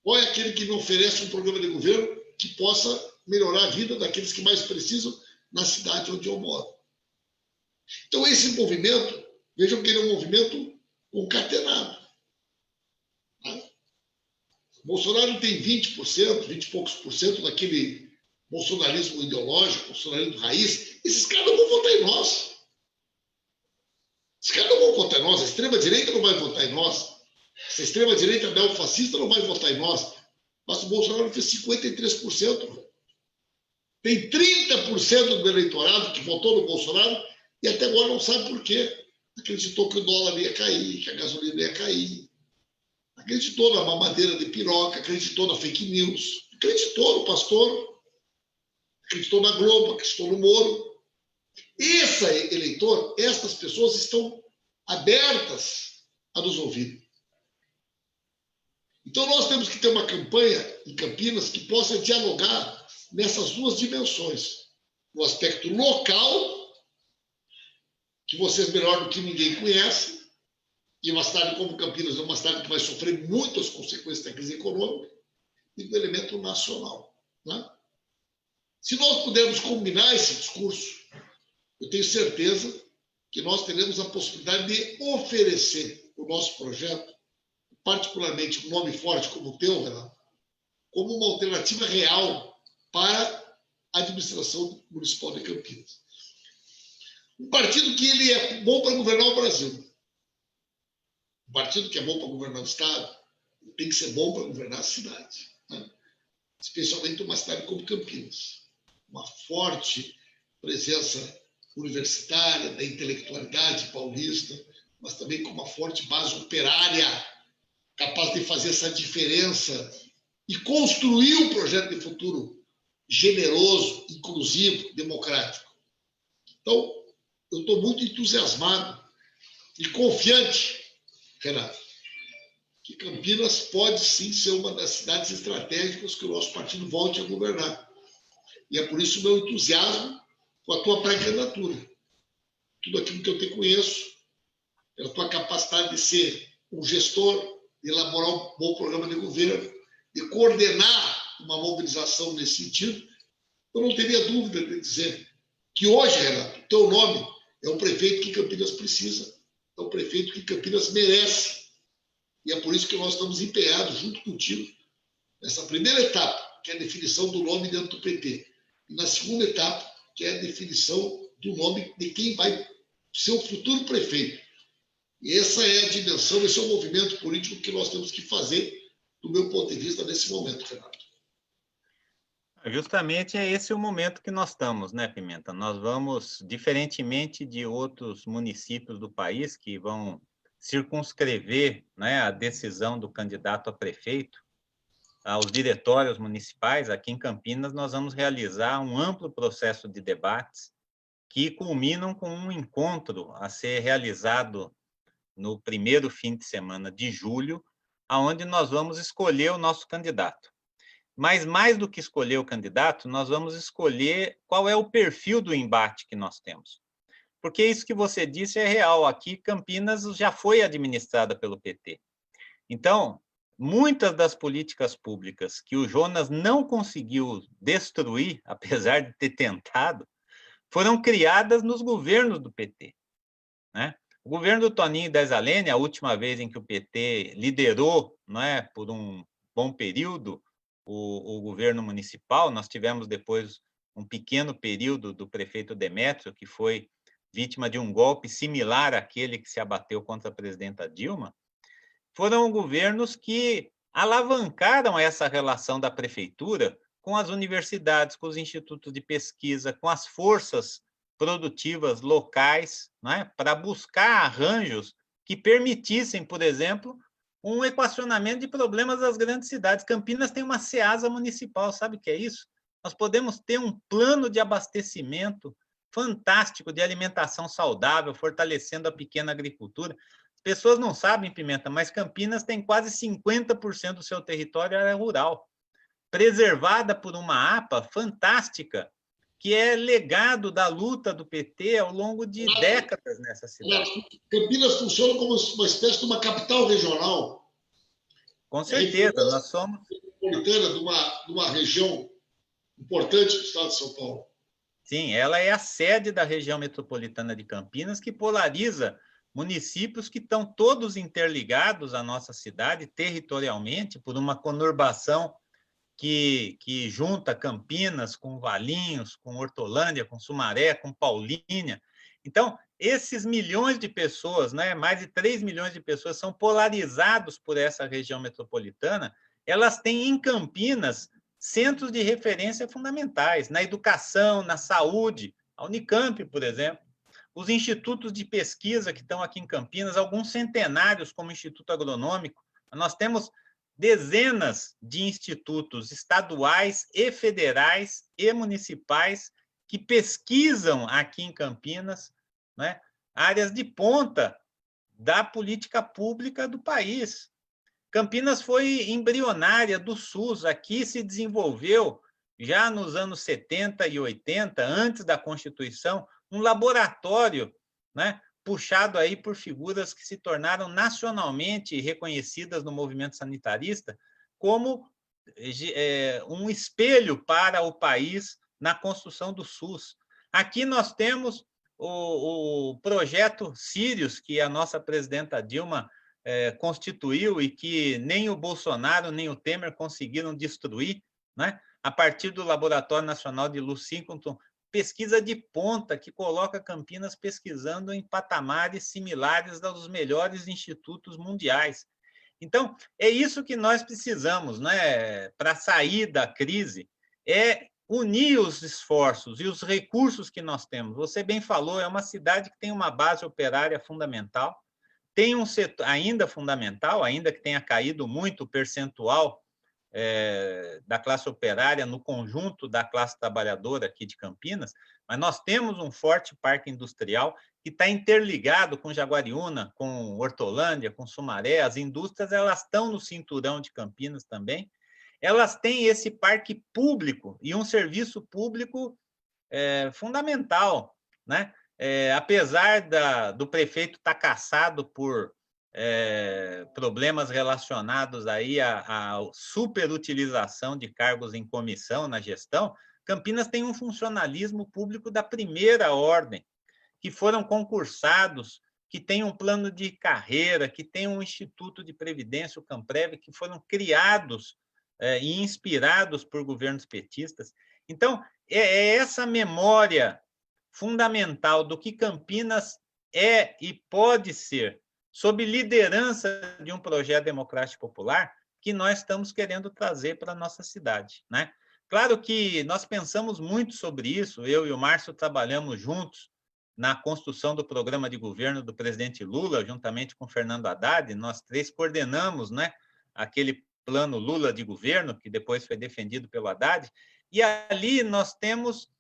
Qual é aquele que me oferece um programa de governo que possa melhorar a vida daqueles que mais precisam na cidade onde eu moro? Então, esse movimento, vejam que ele é um movimento concatenado. Tá? O Bolsonaro tem 20%, 20 e poucos por cento daquele bolsonarismo ideológico, bolsonarismo raiz. Esses caras não vão votar em nós. Esses caras não vão votar em nós. A extrema-direita não vai votar em nós. Essa extrema-direita neofascista não vai votar em nós. Mas o Bolsonaro fez 53%. Tem 30% do eleitorado que votou no Bolsonaro e até agora não sabe por quê. Acreditou que o dólar ia cair, que a gasolina ia cair. Acreditou na mamadeira de piroca, acreditou na fake news, acreditou no pastor, acreditou na Globo, acreditou no Moro. Esse eleitor, essas pessoas estão abertas a nos ouvir. Então nós temos que ter uma campanha em Campinas que possa dialogar nessas duas dimensões. No aspecto local, que vocês melhor do que ninguém conhecem, e uma cidade como Campinas é uma cidade que vai sofrer muitas consequências da crise econômica, e do elemento nacional. Né? Se nós pudermos combinar esse discurso, eu tenho certeza que nós teremos a possibilidade de oferecer o nosso projeto, particularmente um nome forte como o teu, Renato, como uma alternativa real para a administração municipal de Campinas. Um partido que ele é bom para governar o Brasil. Um partido que é bom para governar o Estado tem que ser bom para governar a cidade. Né? Especialmente uma cidade como Campinas. Uma forte presença universitária, da intelectualidade paulista, mas também com uma forte base operária, capaz de fazer essa diferença e construir um projeto de futuro generoso, inclusivo, democrático. Então, eu estou muito entusiasmado e confiante, Renato, que Campinas pode sim ser uma das cidades estratégicas que o nosso partido volte a governar. E é por isso o meu entusiasmo com a tua pré-candidatura. Tudo aquilo que eu te conheço, pela tua capacidade de ser um gestor, de elaborar um bom programa de governo, de coordenar uma mobilização nesse sentido, eu não teria dúvida de dizer que hoje, Renato, o teu nome é o prefeito que Campinas precisa, é o prefeito que Campinas merece. E é por isso que nós estamos empenhados, junto contigo, nessa primeira etapa, que é a definição do nome dentro do PT. E na segunda etapa, que é a definição do nome de quem vai ser o futuro prefeito. E essa é a dimensão, esse é o movimento político que nós temos que fazer, do meu ponto de vista, nesse momento, Renato. Justamente é esse o momento que nós estamos, né, Pimenta? Nós vamos, diferentemente de outros municípios do país que vão circunscrever, né, a decisão do candidato a prefeito, aos diretórios municipais, aqui em Campinas nós vamos realizar um amplo processo de debates que culminam com um encontro a ser realizado no primeiro fim de semana de julho, aonde nós vamos escolher o nosso candidato. Mas mais do que escolher o candidato, nós vamos escolher qual é o perfil do embate que nós temos. Porque isso que você disse é real. Aqui, Campinas já foi administrada pelo PT. Então, muitas das políticas públicas que o Jonas não conseguiu destruir, apesar de ter tentado, foram criadas nos governos do PT. Né? O governo do Toninho Desalene, a última vez em que o PT liderou, não é, por um bom período, o governo municipal, nós tivemos depois um pequeno período do prefeito Demétrio, que foi vítima de um golpe similar àquele que se abateu contra a presidenta Dilma, foram governos que alavancaram essa relação da prefeitura com as universidades, com os institutos de pesquisa, com as forças produtivas locais, né, para buscar arranjos que permitissem, por exemplo, um equacionamento de problemas das grandes cidades. Campinas tem uma SEASA municipal, sabe o que é isso? Nós podemos ter um plano de abastecimento fantástico de alimentação saudável, fortalecendo a pequena agricultura. As pessoas não sabem, Pimenta, mas Campinas tem quase 50% do seu território área rural, preservada por uma APA fantástica, que é legado da luta do PT ao longo de décadas nessa cidade. Campinas funciona como uma espécie de uma capital regional. Com certeza, nós somos metropolitana de uma região importante do estado de São Paulo. Sim, ela é a sede da região metropolitana de Campinas, que polariza municípios que estão todos interligados à nossa cidade territorialmente por uma conurbação que junta Campinas com Valinhos, com Hortolândia, com Sumaré, com Paulínia. Então, esses milhões de pessoas, né, mais de 3 milhões de pessoas, são polarizados por essa região metropolitana. Elas têm em Campinas centros de referência fundamentais, na educação, na saúde, a Unicamp, por exemplo, os institutos de pesquisa que estão aqui em Campinas, alguns centenários, como o Instituto Agronômico. Nós temos dezenas de institutos estaduais e federais e municipais que pesquisam aqui em Campinas, né, áreas de ponta da política pública do país. Campinas foi embrionária do SUS, aqui se desenvolveu, já nos anos 70 e 80, antes da Constituição, um laboratório, né, puxado aí por figuras que se tornaram nacionalmente reconhecidas no movimento sanitarista como um espelho para o país na construção do SUS. Aqui nós temos o projeto Sírios, que a nossa presidenta Dilma constituiu e que nem o Bolsonaro nem o Temer conseguiram destruir, né? A partir do Laboratório Nacional de Luz Síncroton, pesquisa de ponta que coloca Campinas pesquisando em patamares similares aos melhores institutos mundiais. Então, é isso que nós precisamos, né, para sair da crise, é unir os esforços e os recursos que nós temos. Você bem falou, é uma cidade que tem uma base operária fundamental, tem um setor ainda fundamental, ainda que tenha caído muito o percentual da classe operária no conjunto da classe trabalhadora aqui de Campinas, mas nós temos um forte parque industrial que está interligado com Jaguariúna, com Hortolândia, com Sumaré. As indústrias elas estão no cinturão de Campinas também. Elas têm esse parque público e um serviço público fundamental, né? Apesar do prefeito estar caçado por problemas relacionados aí à superutilização de cargos em comissão na gestão, Campinas tem um funcionalismo público da primeira ordem, que foram concursados, que tem um plano de carreira, que tem um instituto de previdência, o Camprev, que foram criados e inspirados por governos petistas. Então, é essa memória fundamental do que Campinas é e pode ser, sob liderança de um projeto democrático popular, que nós estamos querendo trazer para a nossa cidade, né? Claro que nós pensamos muito sobre isso, eu e o Márcio trabalhamos juntos na construção do programa de governo do presidente Lula, juntamente com Fernando Haddad, nós três coordenamos, né, aquele plano Lula de governo, que depois foi defendido pelo Haddad, e ali nós temos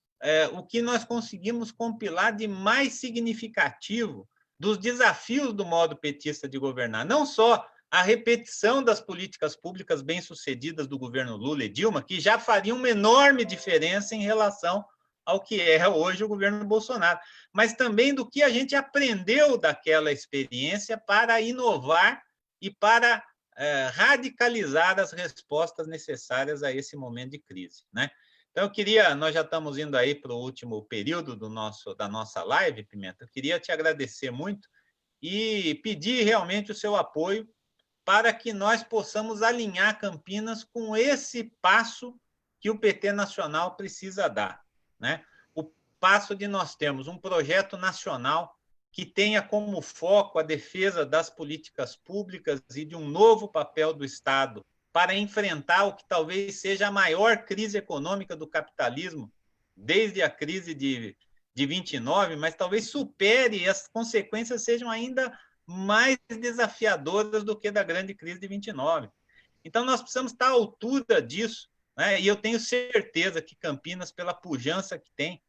o que nós conseguimos compilar de mais significativo dos desafios do modo petista de governar, não só a repetição das políticas públicas bem-sucedidas do governo Lula e Dilma, que já fariam uma enorme diferença em relação ao que é hoje o governo Bolsonaro, mas também do que a gente aprendeu daquela experiência para inovar e para radicalizar as respostas necessárias a esse momento de crise, né? Então, nós já estamos indo aí para o último período da nossa live, Pimenta. Eu queria te agradecer muito e pedir realmente o seu apoio para que nós possamos alinhar Campinas com esse passo que o PT nacional precisa dar, né? passo de nós termos um projeto nacional que tenha como foco a defesa das políticas públicas e de um novo papel do Estado para enfrentar o que talvez seja a maior crise econômica do capitalismo desde a crise de 29, mas talvez supere e as consequências sejam ainda mais desafiadoras do que da grande crise de 29. Então, nós precisamos estar à altura disso, né? E eu tenho certeza que Campinas, pela pujança que tem,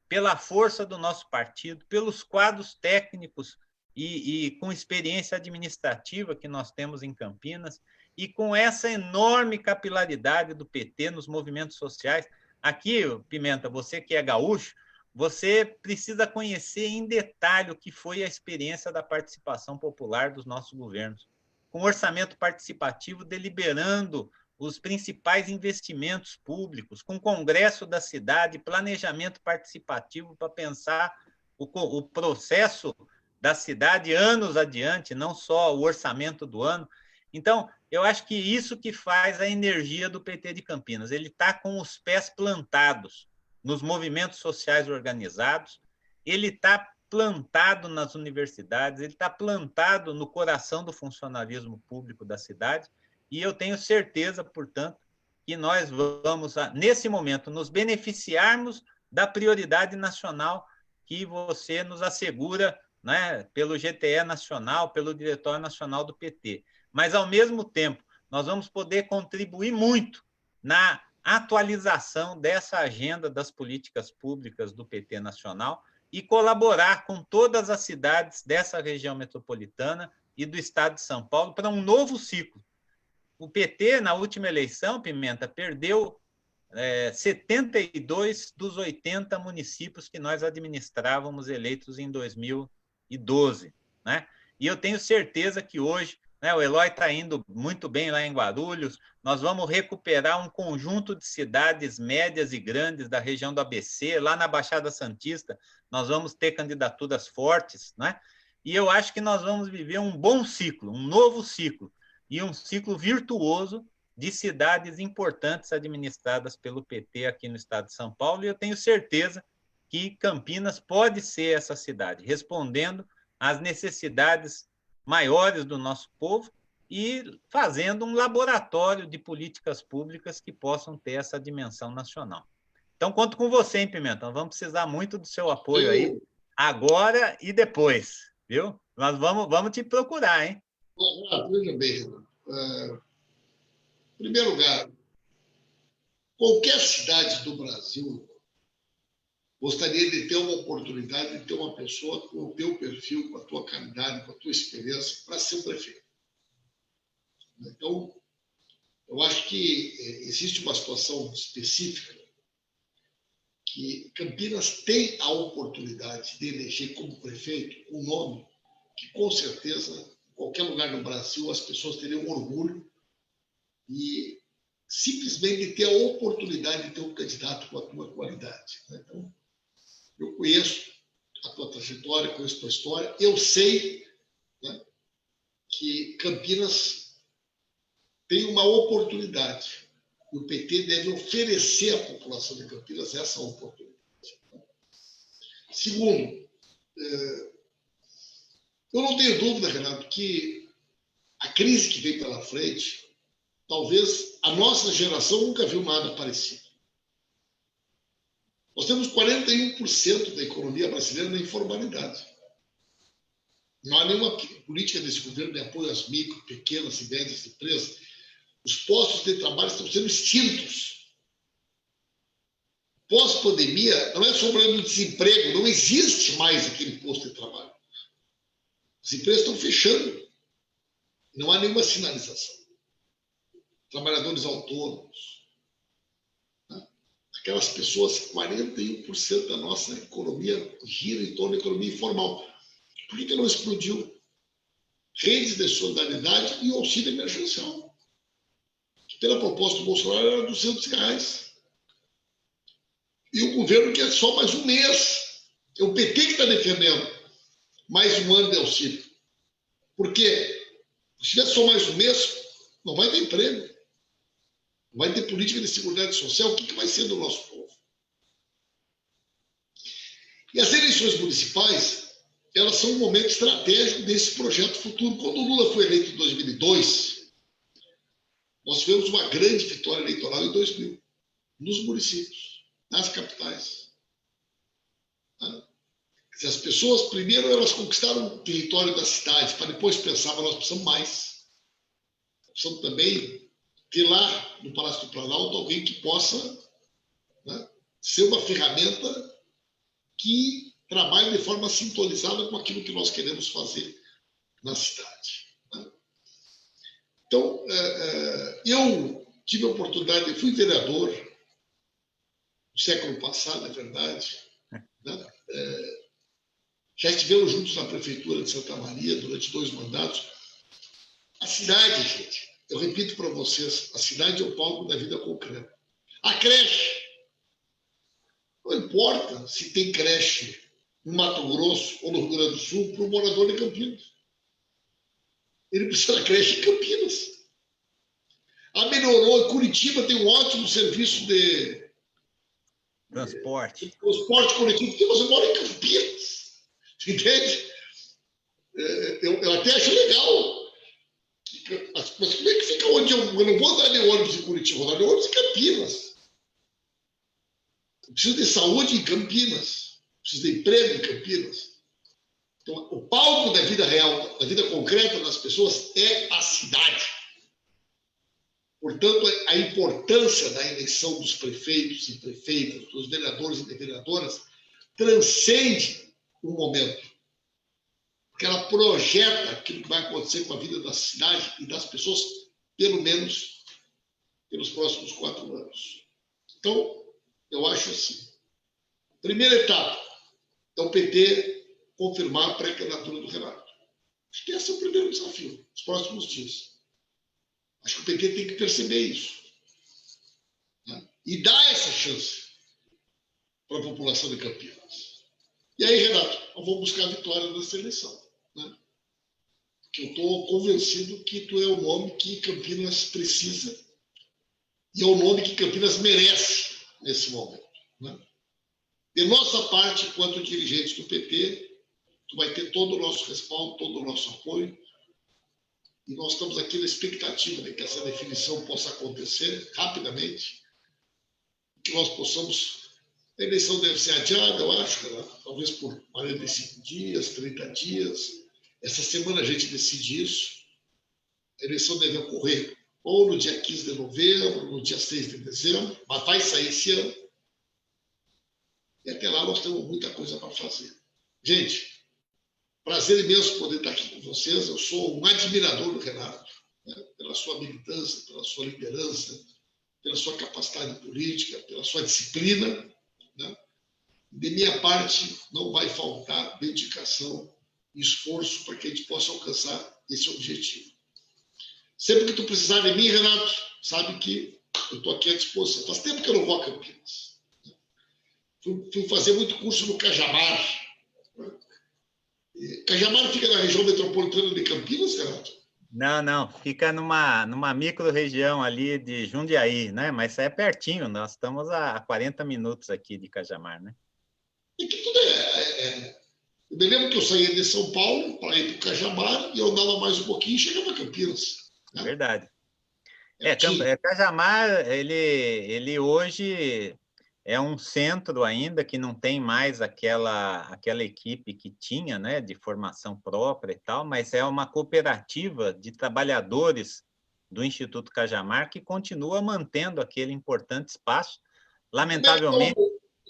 pela força do nosso partido, pelos quadros técnicos e com experiência administrativa que nós temos em Campinas, e com essa enorme capilaridade do PT nos movimentos sociais. Aqui, Pimenta, você que é gaúcho, você precisa conhecer em detalhe o que foi a experiência da participação popular dos nossos governos, com orçamento participativo deliberando os principais investimentos públicos, com congresso da cidade, planejamento participativo para pensar o processo da cidade anos adiante, não só o orçamento do ano. Então, eu acho que isso que faz a energia do PT de Campinas. Ele está com os pés plantados nos movimentos sociais organizados, ele está plantado nas universidades, ele está plantado no coração do funcionalismo público da cidade, e eu tenho certeza, portanto, que nós vamos, nesse momento, nos beneficiarmos da prioridade nacional que você nos assegura, né, pelo GTE Nacional, pelo Diretório Nacional do PT. Mas, ao mesmo tempo, nós vamos poder contribuir muito na atualização dessa agenda das políticas públicas do PT nacional e colaborar com todas as cidades dessa região metropolitana e do estado de São Paulo para um novo ciclo. O PT, na última eleição, Pimenta, perdeu 72 dos 80 municípios que nós administrávamos eleitos em 2012. Né? E eu tenho certeza que hoje, né, o Eloy está indo muito bem lá em Guarulhos, nós vamos recuperar um conjunto de cidades médias e grandes da região do ABC, lá na Baixada Santista, nós vamos ter candidaturas fortes, né? E eu acho que nós vamos viver um bom ciclo, um novo ciclo, e um ciclo virtuoso de cidades importantes administradas pelo PT aqui no estado de São Paulo, e eu tenho certeza que Campinas pode ser essa cidade, respondendo às necessidades maiores do nosso povo e fazendo um laboratório de políticas públicas que possam ter essa dimensão nacional. Então, conto com você, hein, Pimenta? Nós vamos precisar muito do seu apoio aí, agora e depois, viu? Nós vamos te procurar, hein? Veja bem, em primeiro lugar, qualquer cidade do Brasil gostaria de ter uma oportunidade de ter uma pessoa com o teu perfil, com a tua qualidade, com a tua experiência para ser prefeito. Então, eu acho que existe uma situação específica que Campinas tem a oportunidade de eleger como prefeito um nome que, com certeza, em qualquer lugar no Brasil, as pessoas teriam orgulho e simplesmente ter a oportunidade de ter um candidato com a tua qualidade. Então, eu conheço a tua trajetória, conheço a tua história, eu sei, né, que Campinas tem uma oportunidade e o PT deve oferecer à população de Campinas essa oportunidade. Segundo, eu não tenho dúvida, Renato, que a crise que vem pela frente, talvez a nossa geração nunca viu nada parecido. Nós temos 41% da economia brasileira na informalidade. Não há nenhuma política desse governo de apoio às micro, pequenas e médias empresas. Os postos de trabalho estão sendo extintos. Pós-pandemia, não é só o problema do desemprego, não existe mais aquele posto de trabalho. As empresas estão fechando. Não há nenhuma sinalização. Trabalhadores autônomos. Aquelas pessoas, 41% da nossa economia gira em torno da economia informal. Por que não explodiu? Redes de solidariedade e auxílio emergencial. Que pela proposta do Bolsonaro era R$200. E o governo quer só mais um mês. É o PT que está defendendo mais um ano de auxílio. Porque se tiver só mais um mês, não vai ter emprego. Vai ter política de seguridade social, o que vai ser do nosso povo? E as eleições municipais, elas são um momento estratégico desse projeto futuro. Quando o Lula foi eleito em 2002, nós tivemos uma grande vitória eleitoral em 2000, nos municípios, nas capitais. As pessoas, primeiro, elas conquistaram o território das cidades, para depois pensar, nós precisamos mais. Precisamos também ter lá, no Palácio do Planalto, alguém que possa, né, ser uma ferramenta que trabalhe de forma sintonizada com aquilo que nós queremos fazer na cidade. Né? Então, eu tive a oportunidade, eu fui vereador no século passado, é verdade, né? Já estivemos juntos na prefeitura de Santa Maria durante 2 mandatos. A cidade, gente, eu repito para vocês, a cidade é o palco da vida concreta. A creche, não importa se tem creche no Mato Grosso ou no Rio Grande do Sul para o morador de Campinas. Ele precisa da creche em Campinas. Melhorou, Curitiba tem um ótimo serviço de transporte coletivo, porque você mora em Campinas. Entende? Eu até acho legal. Mas como é que fica onde eu não vou andar de ônibus em Curitiba, vou andar de ônibus em Campinas. Eu preciso de saúde em Campinas. Eu preciso de emprego em Campinas. Então, o palco da vida real, da vida concreta das pessoas é a cidade. Portanto, a importância da eleição dos prefeitos e prefeitas, dos vereadores e vereadoras, transcende um momento. Porque ela projeta aquilo que vai acontecer com a vida da cidade e das pessoas, pelo menos pelos próximos 4 anos. Então, eu acho assim. Primeira etapa é o PT confirmar a pré-candidatura do Renato. Acho que esse é o primeiro desafio, nos próximos dias. Acho que o PT tem que perceber isso. Né? E dar essa chance para a população de Campinas. E aí, Renato, nós vamos buscar a vitória nessa eleição. Né? Porque eu estou convencido que tu é o nome que Campinas precisa e é o nome que Campinas merece nesse momento. Né? De nossa parte, enquanto dirigentes do PT, tu vai ter todo o nosso respaldo, todo o nosso apoio. E nós estamos aqui na expectativa de que essa definição possa acontecer rapidamente, que nós possamos. A eleição deve ser adiada, eu acho, né? Talvez por 45 dias, 30 dias. Essa semana a gente decide isso. A eleição deve ocorrer ou no dia 15 de novembro, no dia 6 de dezembro, mas vai sair esse ano. E até lá nós temos muita coisa para fazer. Gente, prazer imenso poder estar aqui com vocês. Eu sou um admirador do Renato, né? Pela sua militância, pela sua liderança, pela sua capacidade política, pela sua disciplina. Né? De minha parte, não vai faltar dedicação e esforço para que a gente possa alcançar esse objetivo. Sempre que tu precisar de mim, Renato, sabe que eu estou aqui à disposição. Faz tempo que eu não vou a Campinas. Fui fazer muito curso no Cajamar. Cajamar fica na região metropolitana de Campinas, Renato? Não. Fica numa micro-região ali de Jundiaí, né? Mas é pertinho, nós estamos a 40 minutos aqui de Cajamar, né? E que tudo Eu me lembro que eu saía de São Paulo para ir para o Cajamar e eu andava mais um pouquinho e chegava a Campinas. Né? Verdade. Cajamar, ele hoje é um centro ainda que não tem mais aquela equipe que tinha, né, de formação própria e tal, mas é uma cooperativa de trabalhadores do Instituto Cajamar que continua mantendo aquele importante espaço. Lamentavelmente...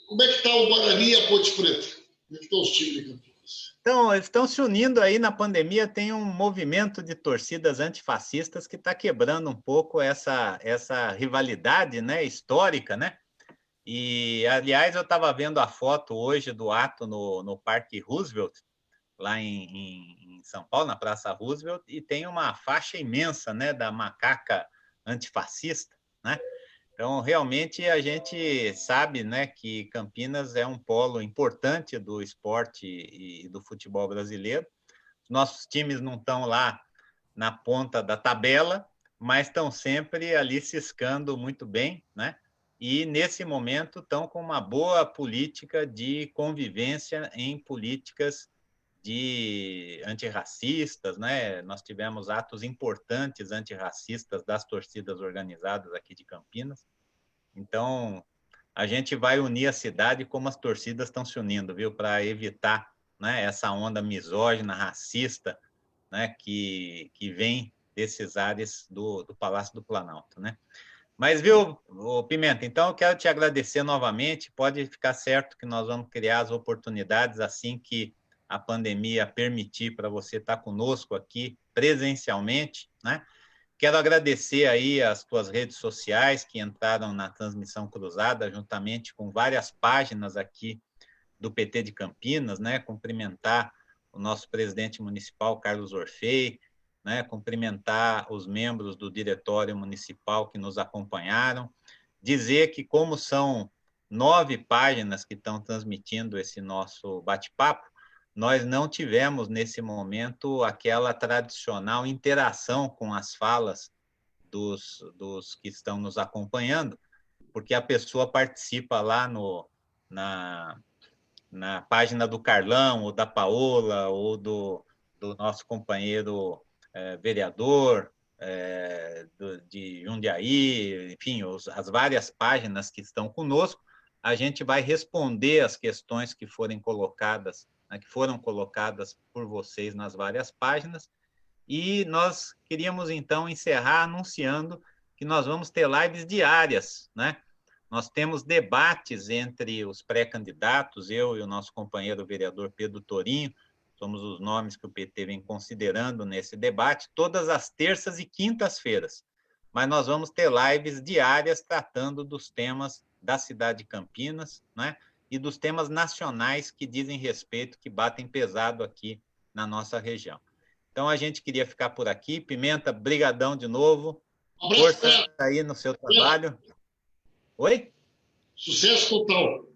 Como é que está o Guarani e a Ponte Preta? Como é que estão os times de Campinas? Então, eles estão se unindo aí na pandemia, tem um movimento de torcidas antifascistas que está quebrando um pouco essa rivalidade, né, histórica, né? E, aliás, eu estava vendo a foto hoje do ato no Parque Roosevelt, lá em São Paulo, na Praça Roosevelt, e tem uma faixa imensa, né, da macaca antifascista, né? Então, realmente, a gente sabe, né, que Campinas é um polo importante do esporte e do futebol brasileiro. Nossos times não estão lá na ponta da tabela, mas estão sempre ali ciscando muito bem, né? e, nesse momento, estão com uma boa política de convivência em políticas de antirracistas, né? Nós tivemos atos importantes antirracistas das torcidas organizadas aqui de Campinas. Então, a gente vai unir a cidade como as torcidas estão se unindo, viu? Para evitar, né, essa onda misógina, racista, né, que vem desses ares do Palácio do Planalto, né? Mas, viu, Pimenta, então eu quero te agradecer novamente. Pode ficar certo que nós vamos criar as oportunidades assim que a pandemia permitir para você estar conosco aqui presencialmente, né? Quero agradecer aí as tuas redes sociais que entraram na transmissão cruzada, juntamente com várias páginas aqui do PT de Campinas, né? Cumprimentar o nosso presidente municipal, Carlos Orfei, né? Cumprimentar os membros do diretório municipal que nos acompanharam, dizer que, como são 9 páginas que estão transmitindo esse nosso bate-papo, nós não tivemos, nesse momento, aquela tradicional interação com as falas dos que estão nos acompanhando, porque a pessoa participa lá na página do Carlão, ou da Paola, ou do nosso companheiro vereador de Jundiaí, enfim, as várias páginas que estão conosco, a gente vai responder as questões que forem colocadas, né, que foram colocadas por vocês nas várias páginas, e nós queríamos, então, encerrar anunciando que nós vamos ter lives diárias, né? Nós temos debates entre os pré-candidatos, eu e o nosso companheiro vereador Pedro Torinho, somos os nomes que o PT vem considerando nesse debate, todas as terças e quintas-feiras. Mas nós vamos ter lives diárias tratando dos temas da cidade de Campinas, né? E dos temas nacionais que dizem respeito, que batem pesado aqui na nossa região. Então, a gente queria ficar por aqui. Pimenta, brigadão de novo. Força aí no seu trabalho. Oi? Sucesso total.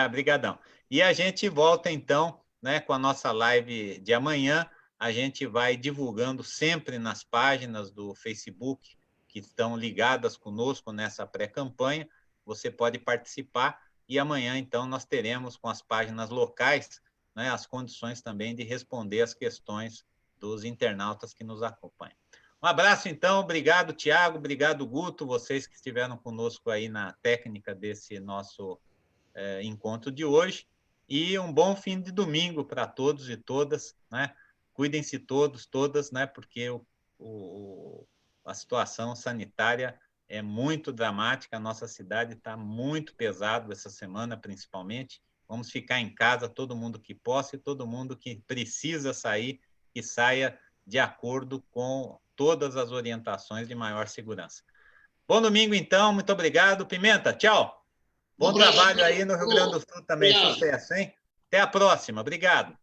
Brigadão. E a gente volta, então, né, com a nossa live de amanhã. A gente vai divulgando sempre nas páginas do Facebook que estão ligadas conosco nessa pré-campanha. Você pode participar. E amanhã, então, nós teremos com as páginas locais, né, as condições também de responder as questões dos internautas que nos acompanham. Um abraço, então. Obrigado, Tiago. Obrigado, Guto, vocês que estiveram conosco aí na técnica desse nosso encontro de hoje. E um bom fim de domingo para todos e todas, né? Cuidem-se todos, todas, né? Porque a situação sanitária é muito dramática. A nossa cidade está muito pesado essa semana, principalmente. Vamos ficar em casa, todo mundo que possa e todo mundo que precisa sair, que saia de acordo com todas as orientações de maior segurança. Bom domingo, então. Muito obrigado. Pimenta, tchau. Bom trabalho aí no Rio Grande do Sul também. Sucesso, hein? Até a próxima. Obrigado.